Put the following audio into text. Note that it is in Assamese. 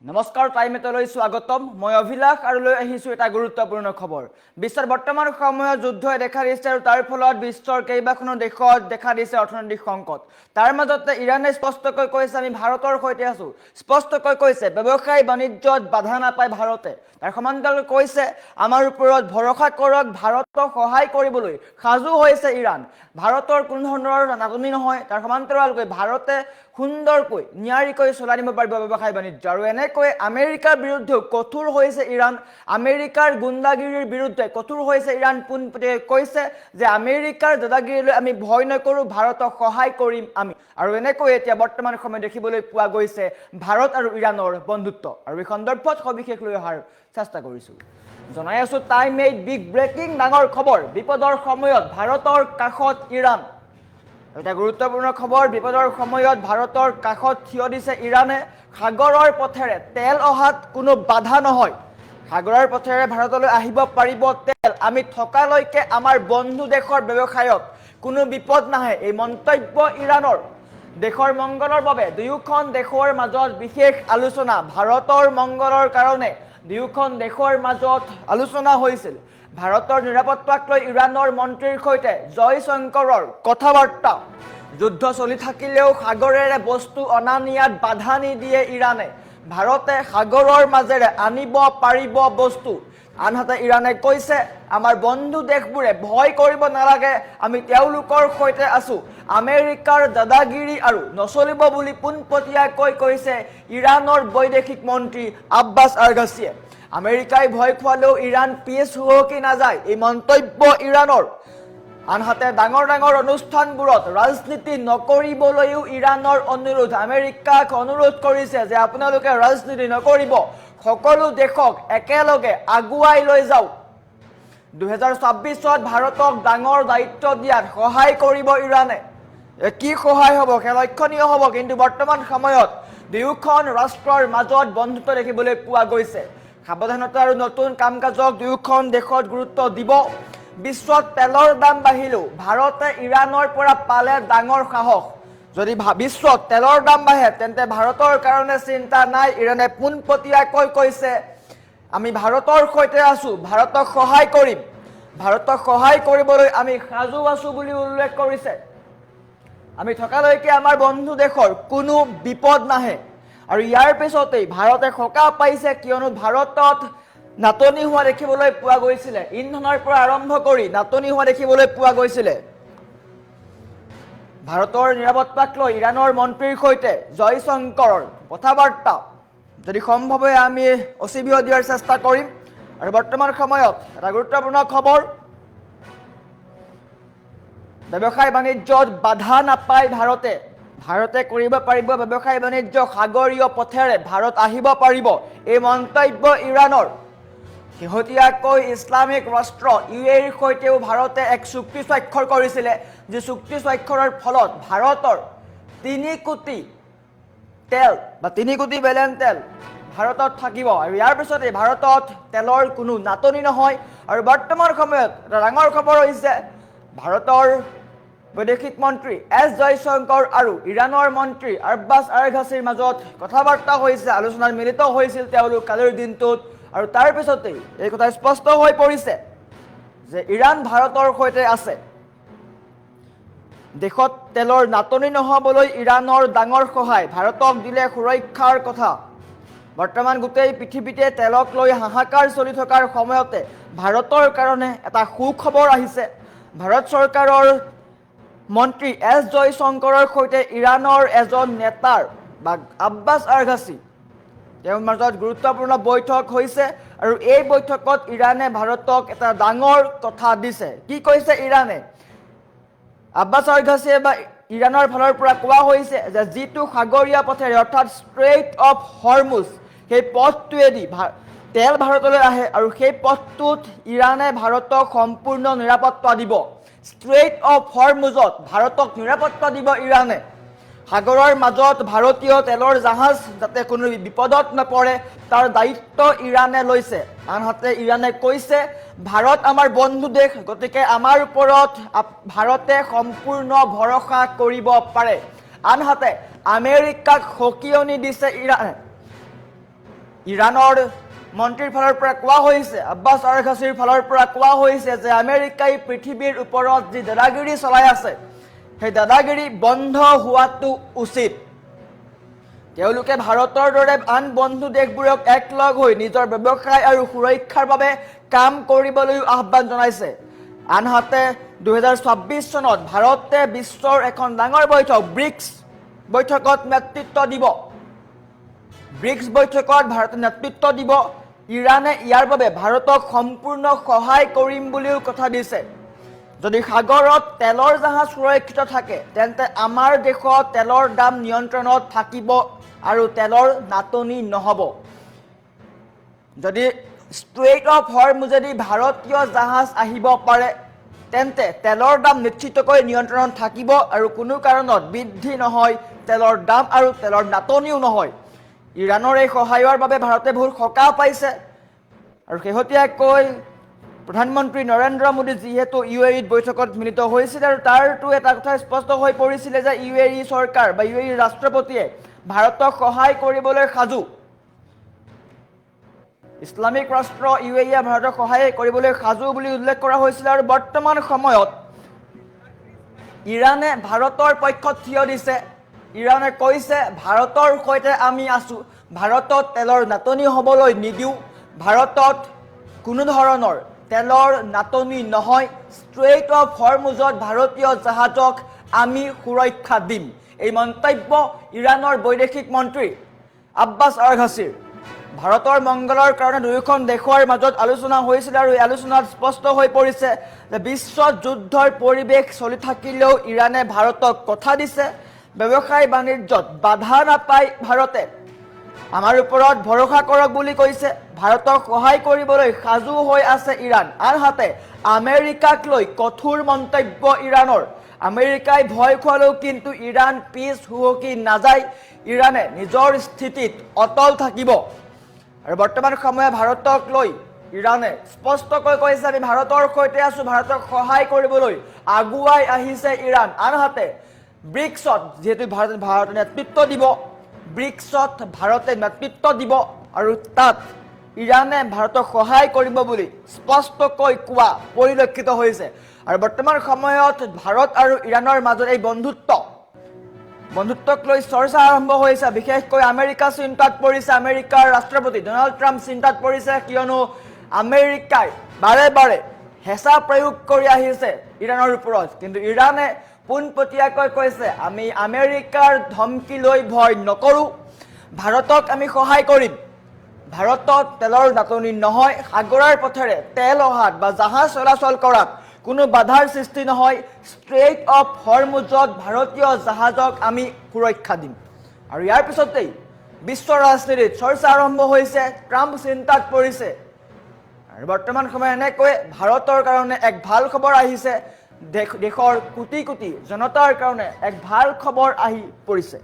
নমস্কাৰ টাইমেটলৈ স্বাগতম মই অভিলাষ আৰু লৈ আহিছো এটা গুৰুত্বপূৰ্ণ খবৰ বিশ্বৰ বৰ্তমান সময়ত যুদ্ধই দেখা দিছে আৰু তাৰ ফলত বিশ্বৰ কেইবাখনো দেশত দেখা দিছে অৰ্থনৈতিক সংকট তাৰ মাজতে ইৰানে স্পষ্টকৈ কৈছে আমি ভাৰতৰ সৈতে আছো স্পষ্টকৈ কৈছে ব্যৱসায় বাণিজ্যত বাধা নাপায় ভাৰতে তাৰ সমান্তৰালকৈ কৈছে আমাৰ ওপৰত ভৰসা কৰক ভাৰতক সহায় কৰিবলৈ সাজু হৈছে ইৰাণ ভাৰতৰ কোনো ধৰণৰ নাটনি নহয় তাৰ সমান্তৰালকৈ ভাৰতে সুন্দৰকৈ নিয়াৰিকৈ চলাই নিব পাৰিব ব্যৱসায় বাণিজ্য আৰু এনেকৈ আমেৰিকাৰ বিৰুদ্ধে কঠোৰ হৈছে ইৰাণ আমেৰিকাৰ গুণ্ডাগিৰিৰ বিৰুদ্ধে কঠোৰ হৈছে ইৰাণ পোনপটীয়াকৈ কৈছে যে আমেৰিকাৰ দাদাগিৰিলৈ আমি ভয় নকৰোঁ ভাৰতক সহায় কৰিম আমি আৰু এনেকৈ এতিয়া বৰ্তমান সময়ত দেখিবলৈ পোৱা গৈছে ভাৰত আৰু ইৰাণৰ বন্ধুত্ব আৰু এই সন্দৰ্ভত সবিশেষ লৈ অহাৰ চেষ্টা কৰিছোঁ জনাই আছোঁ টাইম এইট বিগ ব্ৰেকিং ডাঙৰ খবৰ বিপদৰ সময়ত ভাৰতৰ কাষত ইৰাণ এটা গুৰুত্বপূৰ্ণ খবৰ বিপদৰ সময়ত ভাৰতৰ কাষত থিয় দিছে ইৰাণে সাগৰৰ পথেৰে তেল অহাত কোনো বাধা নহয় সাগৰৰ পথেৰে ভাৰতলৈ আহিব পাৰিব তেল আমি থকালৈকে আমাৰ বন্ধু দেশৰ ব্যৱসায়ত কোনো বিপদ নাহে এই মন্তব্য ইৰাণৰ দেশৰ মংগলৰ বাবে দুয়োখন দেশৰ মাজত বিশেষ আলোচনা ভাৰতৰ মংগলৰ কাৰণে দুয়োখন দেশৰ মাজত আলোচনা হৈছিল ভাৰতৰ নিৰাপত্তাক লৈ ইৰাণৰ মন্ত্ৰীৰ সৈতে জয়শংকৰৰ কথাবাৰ্তা যুদ্ধ চলি থাকিলেও সাগৰেৰে বস্তু অনা নিয়াত বাধা নিদিয়ে ইৰাণে ভাৰতে সাগৰৰ মাজেৰে আনিব পাৰিব বস্তু আনহাতে ইৰাণে কৈছে আমাৰ বন্ধু দেশবোৰে ভয় কৰিব নালাগে আমি তেওঁলোকৰ সৈতে আছো আমেৰিকাৰ দাদাগিৰি আৰু নচলিব বুলি পোনপটীয়াকৈ কৈছে ইৰাণৰ বৈদেশিক মন্ত্ৰী আব্বাছ আৰগাছিয়ে আমেৰিকাই ভয় খোৱালেও ইৰাণ পিছ হুহকি নাযায় এই মন্তব্য ইৰাণৰ আনহাতে ডাঙৰ ডাঙৰ অনুষ্ঠানবোৰত ৰাজনীতি নকৰিবলৈও ইৰাণৰ অনুৰোধ আমেৰিকাক অনুৰোধ কৰিছে যে আপোনালোকে ৰাজনীতি নকৰিব সকলো দেশক একেলগে আগুৱাই লৈ যাওক 2026ত ভাৰতক ডাঙৰ দায়িত্ব দিয়াত সহায় কৰিব ইৰাণে কি সহায় হ'ব লক্ষণীয় হ'ব কিন্তু বৰ্তমান সময়ত দুয়োখন ৰাষ্ট্ৰৰ মাজত বন্ধুত্ব দেখিবলৈ পোৱা গৈছে সাৱধানতা আৰু নতুন কাম কাজক দুয়োখন দেশত গুৰুত্ব দিব বিশ্বত তেলৰ দাম বাঢ়িলেও ভাৰতে ইৰাণৰ পৰা পালে ডাঙৰ সাহস যদি বিশ্বত তেলৰ দাম বাঢ়ে তেন্তে ভাৰতৰ কাৰণে চিন্তা নাই ইৰাণে পোনপটীয়াকৈ কৈছে আমি ভাৰতৰ সৈতে আছো ভাৰতক সহায় কৰিম ভাৰতক সহায় কৰিবলৈ আমি সাজু আছো বুলি উল্লেখ কৰিছে আমি থকালৈকে আমাৰ বন্ধু দেশৰ কোনো বিপদ নাহে আৰু ইয়াৰ পিছতেই ভাৰতে সকাহ পাইছে কিয়নো ভাৰতত নাটনি হোৱা দেখিবলৈ পোৱা গৈছিলে ইন্ধনৰ পৰা আৰম্ভ কৰি নাটনি হোৱা দেখিবলৈ পোৱা গৈছিলে ভাৰতৰ নিৰাপত্তাক লৈ ইৰাণৰ মন্ত্ৰীৰ সৈতে জয়শংকৰৰ কথাবাৰ্তা যদি সম্ভৱ হয় আমি অচিবিয় দিয়াৰ চেষ্টা কৰিম আৰু বৰ্তমান সময়ত এটা গুৰুত্বপূৰ্ণ খবৰ ব্যৱসায় বাণিজ্যত বাধা নাপায় ভাৰতে কৰিব পাৰিব ব্যৱসায় বাণিজ্য সাগৰীয় পথেৰে ভাৰত আহিব পাৰিব এই মন্তব্য ইৰাণৰ শেহতীয়াকৈ ইছলামিক ৰাষ্ট্ৰ ইউএইৰ সৈতেও ভাৰতে এক চুক্তি স্বাক্ষৰ কৰিছিলে যি চুক্তি স্বাক্ষৰৰ ফলত ভাৰতৰ 3 কোটি তেল বা 3 কোটি বেলেন তেল ভাৰতত থাকিব আৰু ইয়াৰ পিছতে ভাৰতত তেলৰ কোনো নাটনি নহয় আৰু বৰ্তমান সময়ত এটা ডাঙৰ খবৰ হৈছে ভাৰতৰ বৈদেশিক মন্ত্ৰী এছ জয়শংকৰ আৰু ইৰাণৰ মন্ত্ৰী আব্বাছ আৰগাছিৰ মাজত কথাবাৰ্তা হৈছে আলোচনাত মিলিত হৈছিল তেওঁলোক কালিৰ দিনটোত আৰু তাৰ পিছতেই এই কথা স্পষ্ট হৈ পৰিছে যে ইৰাণ ভাৰতৰ সৈতে আছে দেশত তেলৰ নাটনি নহবলৈ ইৰাণৰ ডাঙৰ সহায় ভাৰতক দিলে সুৰক্ষাৰ কথা বৰ্তমান গোটেই পৃথিৱীতে তেলক লৈ হাহাকাৰ চলি থকাৰ সময়তে ভাৰতৰ কাৰণে এটা সুখবৰ আহিছে ভাৰত চৰকাৰৰ মন্ত্ৰী এছ জয়শংকৰৰ সৈতে ইৰাণৰ এজন নেতাৰ বা আব্বাছ আৰগাছি তেওঁৰ মাজত গুৰুত্বপূৰ্ণ বৈঠক হৈছে আৰু এই বৈঠকত ইৰাণে ভাৰতক এটা ডাঙৰ কথা দিছে কি কৈছে ইৰাণে আব্বাছ আৰগাছিয়ে বা ইৰাণৰ ফালৰ পৰা কোৱা হৈছে যে যিটো সাগৰীয় পথেৰে অৰ্থাৎ ষ্ট্ৰেইট অফ হৰমুজ সেই পথটোৱেদি তেল ভাৰতলৈ আহে আৰু সেই পথটোত ইৰাণে ভাৰতক সম্পূৰ্ণ নিৰাপত্তা দিব ষ্ট্ৰেইট অফ হৰমুজত ভাৰতক নিৰাপত্তা দিব ইৰাণে সাগৰৰ মাজত ভাৰতীয় তেলৰ জাহাজ যাতে কোনো বিপদত নপৰে তাৰ দায়িত্ব ইৰাণে লৈছে আনহাতে ইৰাণে কৈছে ভাৰত আমাৰ বন্ধু দেশ গতিকে আমাৰ ওপৰত ভাৰতে সম্পূৰ্ণ ভৰসা কৰিব পাৰে আনহাতে আমেৰিকাক সকিয়নি দিছে ইৰাণে ইৰাণৰ মন্ত্ৰীৰ ফালৰ পৰা কোৱা হৈছে, আব্বাছ আৰাঘাচিৰ ফালৰ পৰা কোৱা হৈছে যে আমেৰিকাই পৃথিৱীৰ ওপৰত যি দাদাগিৰি চলাই আছে সেই দাদাগিৰি বন্ধ হোৱাটো উচিত। তেওঁলোকে ভাৰতৰ দৰে আন বন্ধু দেশবোৰক একলগ হৈ নিজৰ ব্যৱসায় আৰু সুৰক্ষাৰ বাবে কাম কৰিবলৈ আহ্বান জনাইছে। আনহাতে 2026 চনত ভাৰতে বিশ্বৰ এখন ডাঙৰ বৈঠক ব্ৰিক্স বৈঠকত নেতৃত্ব দিব। ব্ৰিক্স বৈঠকত ভাৰতে নেতৃত্ব দিব। ইৰাণে ইয়াৰ বাবে ভাৰতক সম্পূৰ্ণ সহায় কৰিম বুলিও কথা দিছে। যদি সাগৰত তেলৰ জাহাজ সুৰক্ষিত থাকে তেন্তে আমাৰ দেশত তেলৰ দাম নিয়ন্ত্ৰণত থাকিব আৰু তেলৰ নাটনি নহ'ব। যদি ষ্ট্ৰেইট অফ হৰমুজেদি ভাৰতীয় জাহাজ আহিব পাৰে তেন্তে তেলৰ দাম নিশ্চিতকৈ নিয়ন্ত্ৰণত থাকিব আৰু কোনো কাৰণত বৃদ্ধি নহয় তেলৰ দাম আৰু তেলৰ নাটনিও নহয়। ইৰাণৰ এই সহায়ৰ বাবে ভাৰতে বহুত সকাহ পাইছে আৰু শেহতীয়াকৈ প্ৰধানমন্ত্ৰী নৰেন্দ্ৰ মোদী যিহেতু UAEত বৈঠকত মিলিত হৈছিল আৰু তাৰতো এটা কথা স্পষ্ট হৈ পৰিছিলে যে UAE চৰকাৰ বা UAE ৰাষ্ট্ৰপতিয়ে ভাৰতক সহায় কৰিবলৈ সাজু। ইছলামিক ৰাষ্ট্ৰ UAE ভাৰতক সহায় কৰিবলৈ সাজু বুলি উল্লেখ কৰা হৈছিল আৰু বৰ্তমান সময়ত ইৰাণে ভাৰতৰ পক্ষত থিয় দিছে। ইৰাণে কৈছে ভাৰতৰ সৈতে আমি আছো, ভাৰতত তেলৰ নাটনি হ'বলৈ নিদিওঁ, ভাৰতত কোনো ধৰণৰ তেলৰ নাটনি নহয়, ষ্ট্ৰেইট অফ হৰমুজত ভাৰতীয় জাহাজক আমি সুৰক্ষা দিম। এই মন্তব্য ইৰাণৰ বৈদেশিক মন্ত্ৰী আব্বাছ আৰাঘাচিৰ। ভাৰতৰ মংগলৰ কাৰণে দুয়োখন দেশৰ মাজত আলোচনা হৈছিল আৰু এই আলোচনাত স্পষ্ট হৈ পৰিছে যে বিশ্বত যুদ্ধৰ পৰিৱেশ চলি থাকিলেও ইৰাণে ভাৰতক কথা দিছে ব্যৱসায় বাণিজ্যত বাধা নাপায় ভাৰতে। আমাৰ ওপৰত ভৰসা কৰক বুলি কৈছে। ভাৰতক সহায় কৰিবলৈ সাজু হৈ আছে ইৰাণ। আনহাতে আমেৰিকাক লৈ কঠোৰ মন্তব্য ইৰাণৰ। আমেৰিকাই ভয় খোৱালেও কিন্তু ইৰাণ পিছ হুহকি নাযায়। ইৰাণে নিজৰ স্থিতিত অটল থাকিব আৰু বৰ্তমান সময়ত ভাৰতক লৈ ইৰাণে স্পষ্টকৈ কৈছে আমি ভাৰতৰ সৈতে আছো, ভাৰতক সহায় কৰিবলৈ আগুৱাই আহিছে ইৰাণ। আনহাতে ব্ৰিক্সত যিহেতু ভাৰতে নেতৃত্ব দিব, ব্ৰিক্সত ভাৰতে নেতৃত্ব দিব আৰু তাত ইৰাণে ভাৰতক সহায় কৰিব বুলি স্পষ্টকৈ কোৱা পৰিলক্ষিত হৈছে। আৰু বৰ্তমান সময়ত ভাৰত আৰু ইৰাণৰ মাজত এই বন্ধুত্বক লৈ চৰ্চা আৰম্ভ হৈছে। বিশেষকৈ আমেৰিকা চিন্তাত পৰিছে, আমেৰিকাৰ ৰাষ্ট্ৰপতি ডনাল্ড ট্ৰাম্প চিন্তাত পৰিছে, কিয়নো আমেৰিকাই বাৰে বাৰে হেঁচা প্ৰয়োগ কৰি আহিছে ইৰাণৰ ওপৰত। কিন্তু ইৰাণে পোনপটীয়াকৈ কৈছে আমি আমেৰিকাৰ ধমকি লৈ ভয় নকৰোঁ, ভাৰতক আমি সহায় কৰিম। ভাৰতত তেলৰ নাটনি নহয়, সাগৰৰ পথেৰে তেল অহাত বা জাহাজ চলাচল কৰাত কোনো বাধাৰ সৃষ্টি নহয়, ষ্ট্ৰেইট অফ হৰমুজত ভাৰতীয় জাহাজক আমি সুৰক্ষা দিম। আৰু ইয়াৰ পিছতেই বিশ্ব ৰাজনীতিত চৰ্চা আৰম্ভ হৈছে, ট্ৰাম্প চিন্তাত পৰিছে। আৰু বৰ্তমান সময়ত এনেকৈ ভাৰতৰ কাৰণে এক ভাল খবৰ আহিছে, দেশৰ কোটি কোটি জনতাৰ কাৰণে এক ভাল খবৰ আহি পৰিছে।